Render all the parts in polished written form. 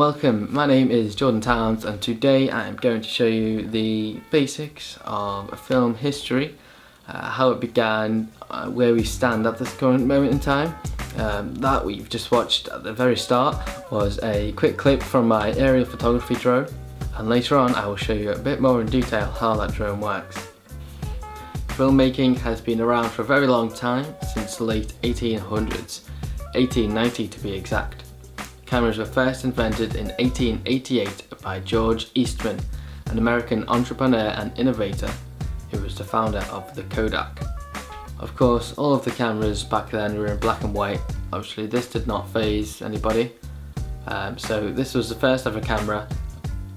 welcome. My name is Jordan Towns and today I am going to show you the basics of film history, how it began, where we stand at this current moment in time. That we've just watched at the very start was a quick clip from my aerial photography drone, and later on I will show you a bit more in detail how that drone works. Filmmaking has been around for a very long time, since the late 1800s, 1890 to be exact. Cameras were first invented in 1888 by George Eastman, an American entrepreneur and innovator who was the founder of the Kodak. Of course, all of the cameras back then were in black and white. Obviously this did not faze anybody. So this was the first ever camera,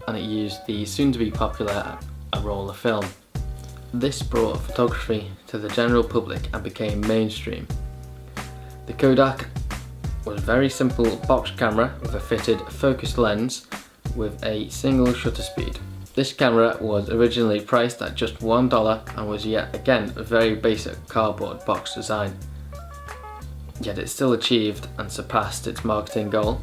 and it used the soon to be popular roll of film. This brought photography to the general public and became mainstream. The Kodak was a very simple box camera with a fitted focused lens with a single shutter speed. This camera was originally priced at just $1 and was yet again a very basic cardboard box design. Yet it still achieved and surpassed its marketing goal,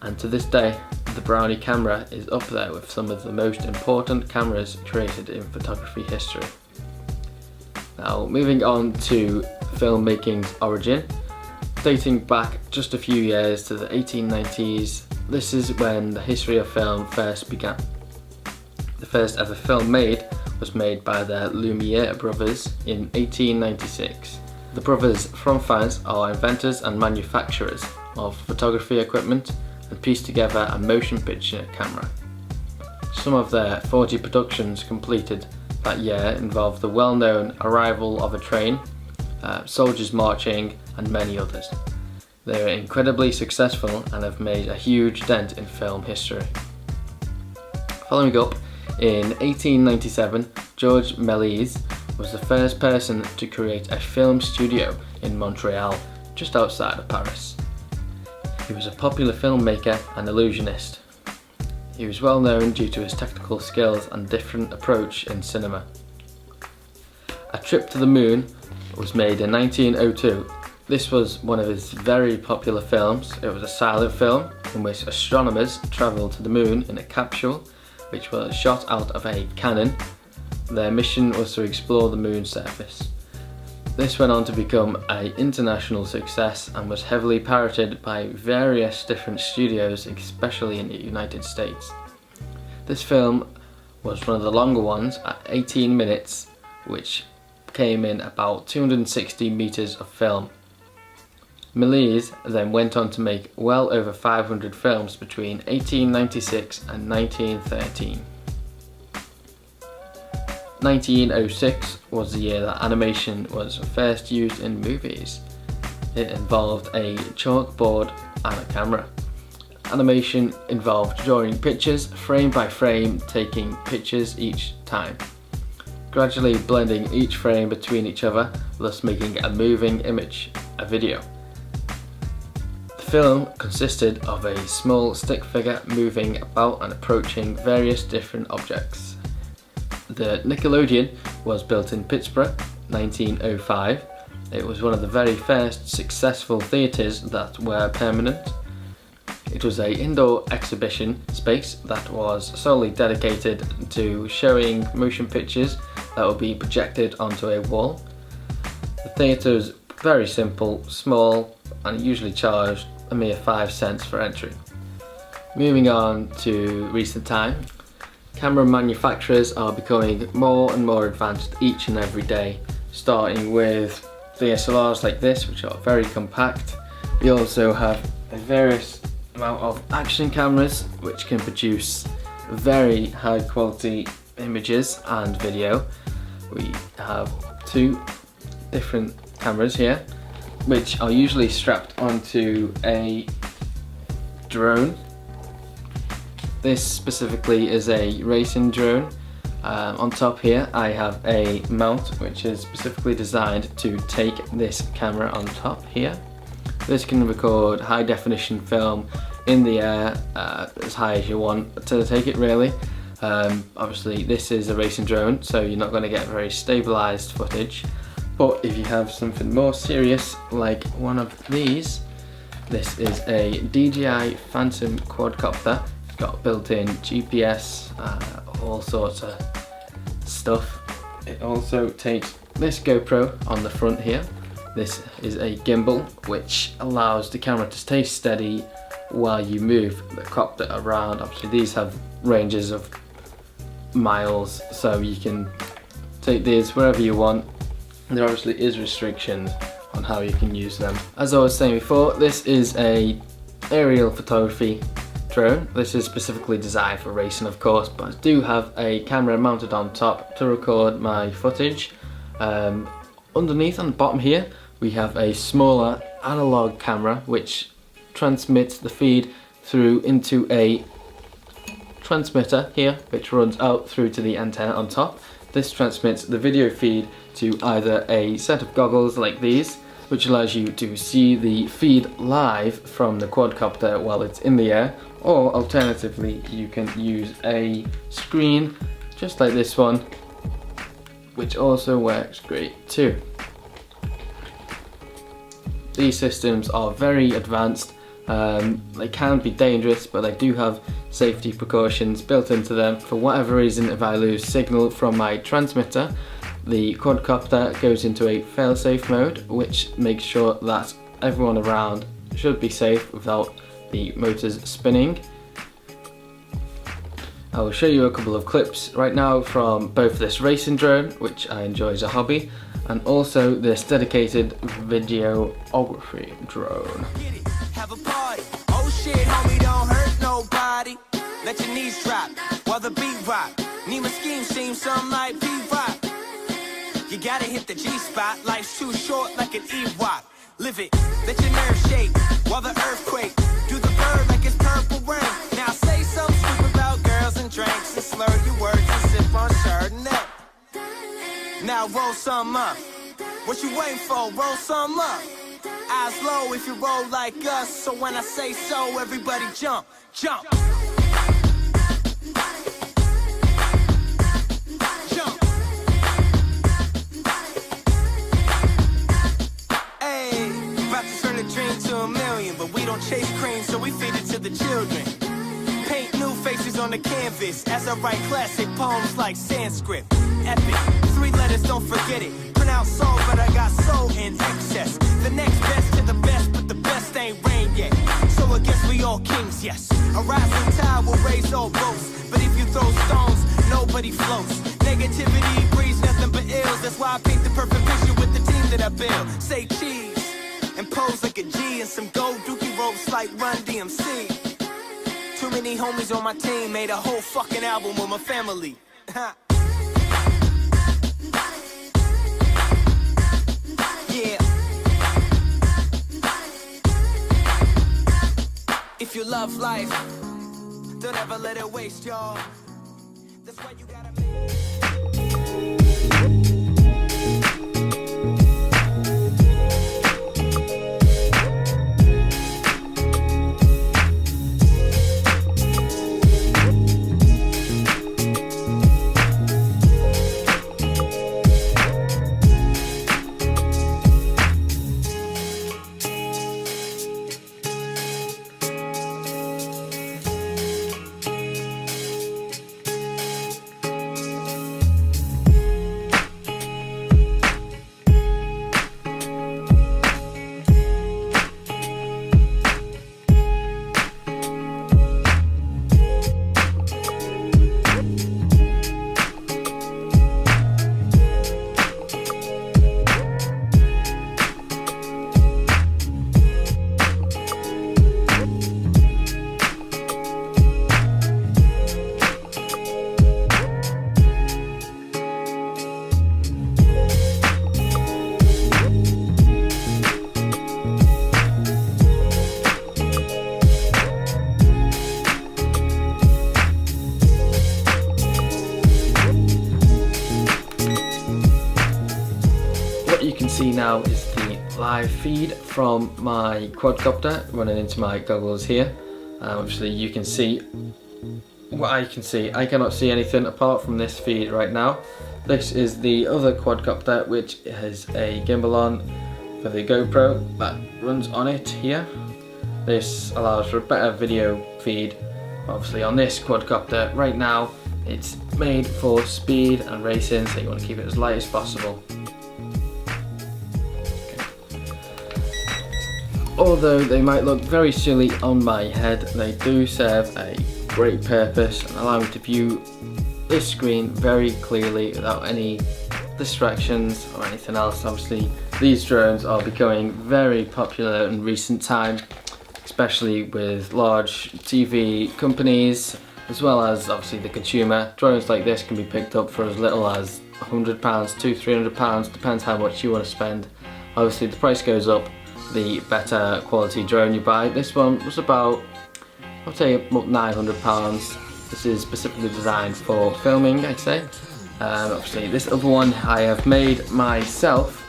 and to this day the Brownie camera is up there with some of the most important cameras created in photography history. Now moving on to filmmaking's origin. Dating back just a few years to the 1890s, this is when the history of film first began. The first ever film made was made by the Lumiere brothers in 1896. The brothers from France are inventors and manufacturers of photography equipment and pieced together a motion picture camera. Some of their 40 productions completed that year involved the well-known Arrival of a Train, Soldiers Marching, and many others. They are incredibly successful and have made a huge dent in film history. Following up, in 1897, George Méliès was the first person to create a film studio in Montreal, just outside of Paris. He was a popular filmmaker and illusionist. He was well known due to his technical skills and different approach in cinema. A Trip to the Moon was made in 1902. This was one of his very popular films. It was a silent film in which astronomers travelled to the moon in a capsule which was shot out of a cannon. Their mission was to explore the moon's surface. This went on to become an international success and was heavily parroted by various different studios, especially in the United States. This film was one of the longer ones at 18 minutes, which came in about 260 meters of film. Méliès then went on to make well over 500 films between 1896 and 1913. 1906 was the year that animation was first used in movies. It involved a chalkboard and a camera. Animation involved drawing pictures frame by frame, taking pictures each time, gradually blending each frame between each other, thus making a moving image, a video. The film consisted of a small stick figure moving about and approaching various different objects. The Nickelodeon was built in Pittsburgh, 1905. It was one of the very first successful theatres that were permanent. It was an indoor exhibition space that was solely dedicated to showing motion pictures that would be projected onto a wall. The theatre was very simple, small, and usually charged a mere 5 cents for entry. Moving on to recent time, camera manufacturers are becoming more and more advanced each and every day, starting with DSLRs like this, which are very compact. We also have a various amount of action cameras which can produce very high quality images and video. We have two different cameras here which are usually strapped onto a drone. This specifically is a racing drone. On top here I have a mount which is specifically designed to take this camera on top here. This can record high definition film in the air as high as you want to take it really. Obviously this is a racing drone, so you're not going to get very stabilised footage, but if you have something more serious like one of these, This is a DJI Phantom quadcopter. It's got built-in GPS, all sorts of stuff. It also takes this GoPro on the front here. This is a gimbal which allows the camera to stay steady while you move the copter around. Obviously these have ranges of miles, so you can take these wherever you want. There obviously is restrictions on how you can use them. As I was saying before, this is a aerial photography drone. This is specifically designed for racing, of course, but I do have a camera mounted on top to record my footage. Underneath on the bottom here we have a smaller analog camera which transmits the feed through into a transmitter here, which runs out through to the antenna on top. This transmits the video feed to either a set of goggles like these, which allows you to see the feed live from the quadcopter while it's in the air, or alternatively you can use a screen just like this one, which also works great too. These systems are very advanced. They can be dangerous, but they do have safety precautions built into them. For whatever reason, if I lose signal from my transmitter, the quadcopter goes into a fail-safe mode, which makes sure that everyone around should be safe without the motors spinning. I will show you a couple of clips right now from both this racing drone, which I enjoy as a hobby, and also this dedicated videography drone. Have a party. Oh shit, homie, don't hurt nobody. Let your knees drop while the beat rock. Need my scheme seem something like P-Rock. You gotta hit the G-spot. Life's too short like an Ewok. Live it, let your nerves shake while the earthquake. Do the bird like it's purple rain. Now say something stupid about girls and drinks and slur your words and sip on Chardonnay. Now roll some up. What you waiting for? Roll some up. Eyes low if you roll like us. So when I say so, everybody jump, jump. Jump. Hey, about to turn a dream to a million, but we don't chase cream, so we feed it to the children. Paint new faces on the canvas as I write classic poems like Sanskrit. Epic, 3 letters, don't forget it. Pronounce soul, but I got soul in excess. The next best to the best, but the best ain't rain yet. So I guess we all kings, yes. A rising tide will raise all boats, but if you throw stones, nobody floats. Negativity breeds nothing but ills. That's why I paint the perfect picture with the team that I build. Say cheese and pose like a G and some gold dookie ropes like Run DMC. Too many homies on my team, made a whole fucking album with my family. Yeah. If you love life, don't ever let it waste, y'all. That's why you gotta see now is the live feed from my quadcopter running into my goggles here. Obviously you can see what I can see. I cannot see anything apart from this feed right now. This is the other quadcopter which has a gimbal on for the GoPro that runs on it here. This allows for a better video feed. Obviously on this quadcopter right now it's made for speed and racing, so you want to keep it as light as possible. Although they might look very silly on my head, they do serve a great purpose and allow me to view this screen very clearly without any distractions or anything else. Obviously these drones are becoming very popular in recent time, especially with large TV companies, as well as obviously the consumer. Drones like this can be picked up for as little as £100 to £300, depends how much you want to spend. Obviously the price goes up the better quality drone you buy. This one was about, I'd say about £900. This is specifically designed for filming, I'd say. Obviously this other one I have made myself,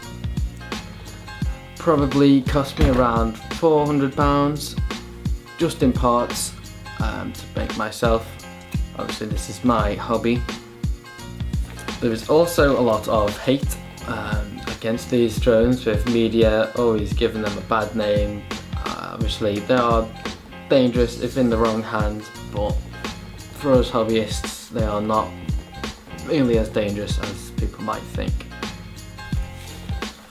probably cost me around £400 just in parts to make myself. Obviously this is my hobby. There is also a lot of hate against these drones, with media always giving them a bad name. Obviously they are dangerous if in the wrong hands, but for us hobbyists they are not really as dangerous as people might think.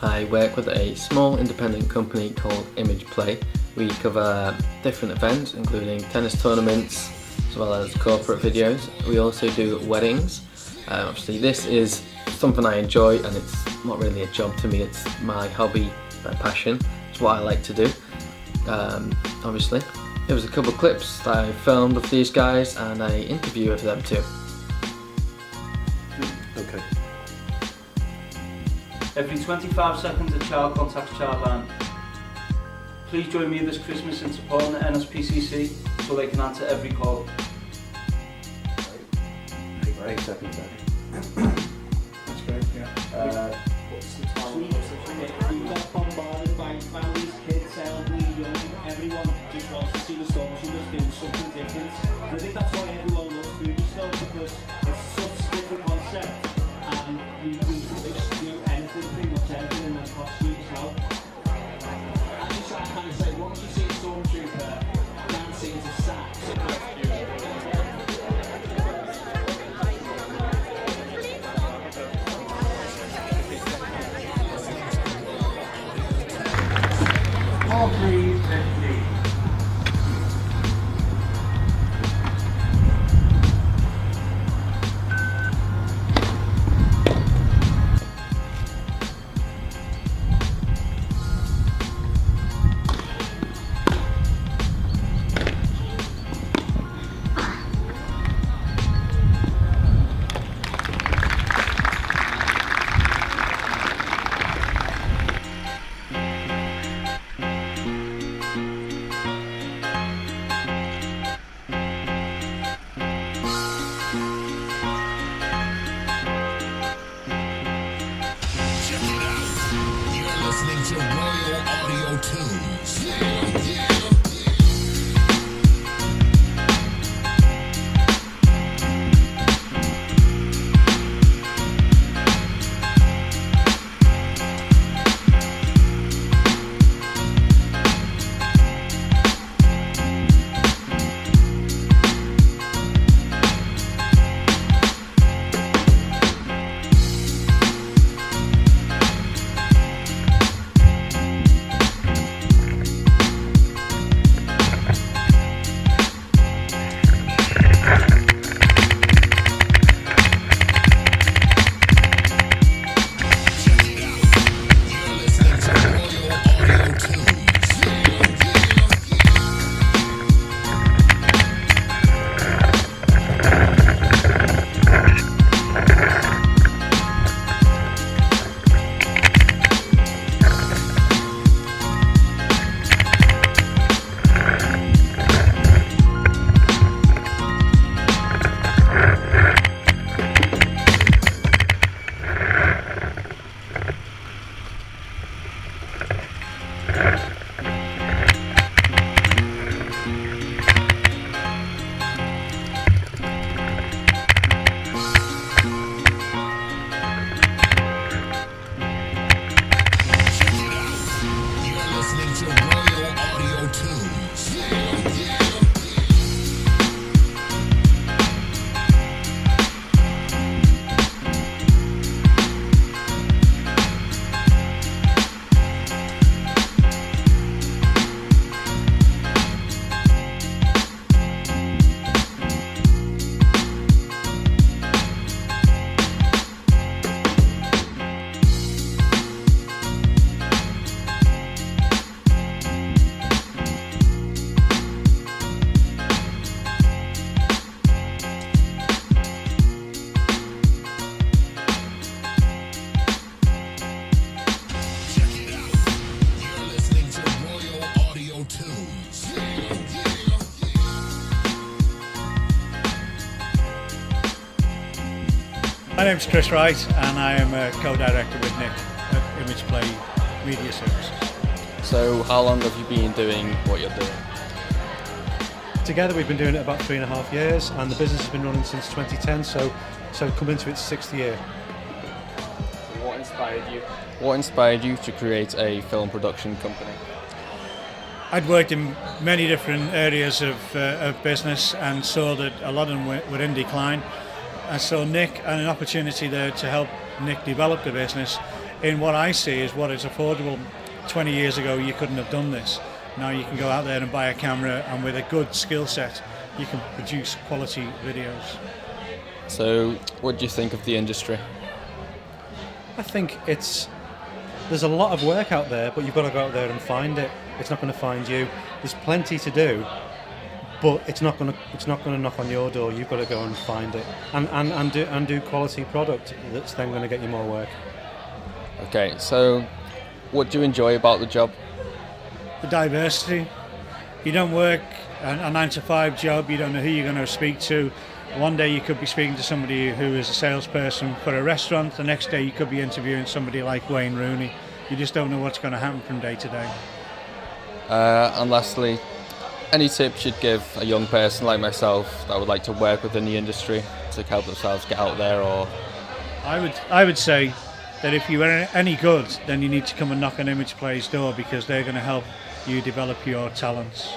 I work with a small independent company called Image Play. We cover different events including tennis tournaments as well as corporate videos. We also do weddings. Obviously this is something I enjoy and it's not really a job to me, it's my hobby, my passion. It's what I like to do. Obviously there was a couple of clips that I filmed with these guys and I interviewed with them too. Okay. Every 25 seconds a child contacts Childline. Please join me this Christmas in supporting the NSPCC so they can answer every call. 8 seconds then. That's great, yeah. What's the time? We got bombarded by families, kids, elderly, young, everyone just wants to see the stores and just doing something different. And I think that's why everyone loves foodie stores, because it's such a different concept and we do anything, pretty much anything, and then cost you as well. I just try to kind of say, once you see a stormtrooper dancing to sax, listening to Royal Audio Tunes. Listening to Royal Audio Tunes. name's Chris Wright and I am a co-director with Nick at Image Play Media Services. So how long have you been doing what you're doing? Together we've been doing it about 3.5 years, and the business has been running since 2010, so come into its 6th year. What inspired you? What inspired you to create a film production company? I'd worked in many different areas of business and saw that a lot of them were in decline. I saw Nick and an opportunity there to help Nick develop the business in what I see is what is affordable. 20 years ago you couldn't have done this. Now you can go out there and buy a camera, and with a good skill set you can produce quality videos. So what do you think of the industry? I think there's a lot of work out there, but you've got to go out there and find it. It's not going to find you. There's plenty to do, but it's not going to knock on your door. You've got to go and find it and do quality product that's then going to get you more work. Okay, so what do you enjoy about the job? The diversity. You don't work a 9-to-5 job. You don't know who you're going to speak to. One day you could be speaking to somebody who is a salesperson for a restaurant. The next day you could be interviewing somebody like Wayne Rooney. You just don't know what's going to happen from day to day. And lastly, any tips you'd give a young person like myself that would like to work within the industry to help themselves get out there? Or I would say that if you are any good, then you need to come and knock on Image Play's door, because they're going to help you develop your talents.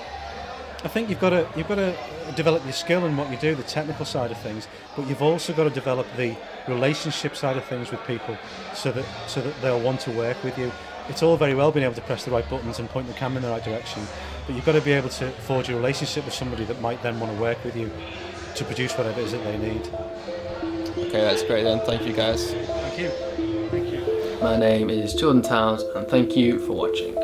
I think you've got to develop your skill in what you do, the technical side of things, but you've also got to develop the relationship side of things with people, so that they'll want to work with you. It's all very well being able to press the right buttons and point the camera in the right direction, but you've got to be able to forge a relationship with somebody that might then want to work with you to produce whatever it is that they need. Okay, that's great then. Thank you guys. Thank you. Thank you. My name is Jordan Towns, and thank you for watching.